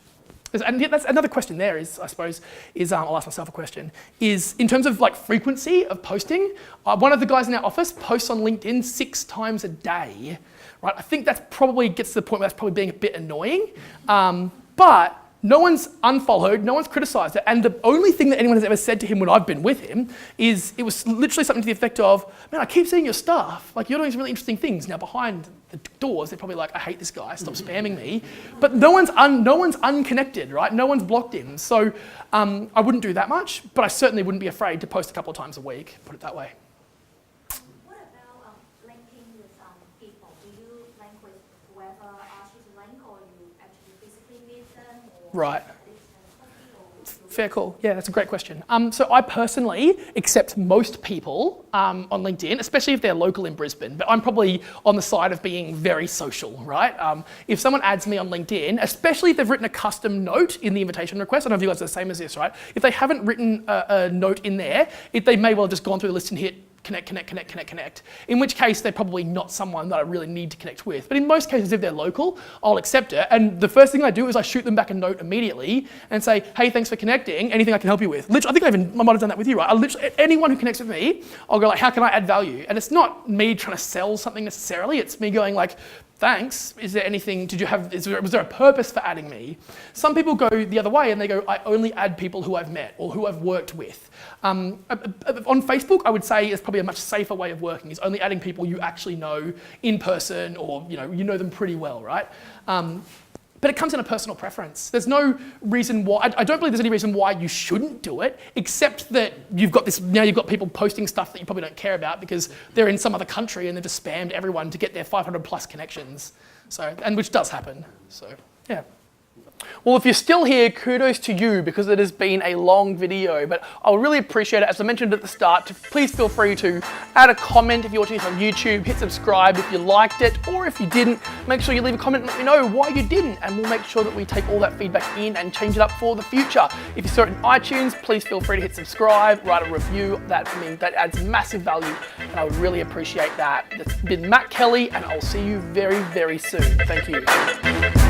And that's another question there is, I suppose, I'll ask myself a question, is in terms of like frequency of posting, one of the guys in our office posts on LinkedIn 6 times a day, right? I think that's probably gets to the point where that's probably being a bit annoying, but no one's unfollowed, no one's criticised it, and the only thing that anyone has ever said to him when I've been with him is, it was literally something to the effect of, man, I keep seeing your stuff, like you're doing some really interesting things. Now behind the doors, they're probably like, I hate this guy, stop spamming me. But no one's unconnected, right? No one's blocked him. So I wouldn't do that much, but I certainly wouldn't be afraid to post a couple of times a week, put it that way. What about linking with people? Do you link with whoever asks you to link, or you actually physically meet them? Or Right. Fair call. Yeah, that's a great question. So I personally accept most people on LinkedIn, especially if they're local in Brisbane, but I'm probably on the side of being very social, right? If someone adds me on LinkedIn, especially if they've written a custom note in the invitation request, I don't know if you guys are the same as this, right? If they haven't written a note in there, they may well have just gone through the list and hit connect, in which case they're probably not someone that I really need to connect with. But in most cases, if they're local, I'll accept it. And the first thing I do is I shoot them back a note immediately and say, hey, thanks for connecting, anything I can help you with. Literally, I think I might have done that with you, right? Anyone who connects with me, I'll go like, how can I add value? And it's not me trying to sell something necessarily, it's me going like, thanks, is there anything, was there a purpose for adding me? Some people go the other way and they go, I only add people who I've met or who I've worked with. On Facebook, I would say is probably a much safer way of working, is only adding people you actually know in person, or you know them pretty well, right? But it comes in a personal preference. There's no reason why, I don't believe there's any reason why you shouldn't do it, except that you've got people posting stuff that you probably don't care about because they're in some other country and they've just spammed everyone to get their 500 plus connections. So, and which does happen, so yeah. Well, if you're still here, kudos to you because it has been a long video, but I'll really appreciate it. As I mentioned at the start, please feel free to add a comment if you're watching this on YouTube, hit subscribe if you liked it, or if you didn't, make sure you leave a comment and let me know why you didn't, and we'll make sure that we take all that feedback in and change it up for the future. If you saw it in iTunes, please feel free to hit subscribe, write a review. That adds massive value, and I would really appreciate that. It's been Matt Kelly, and I'll see you very, very soon. Thank you.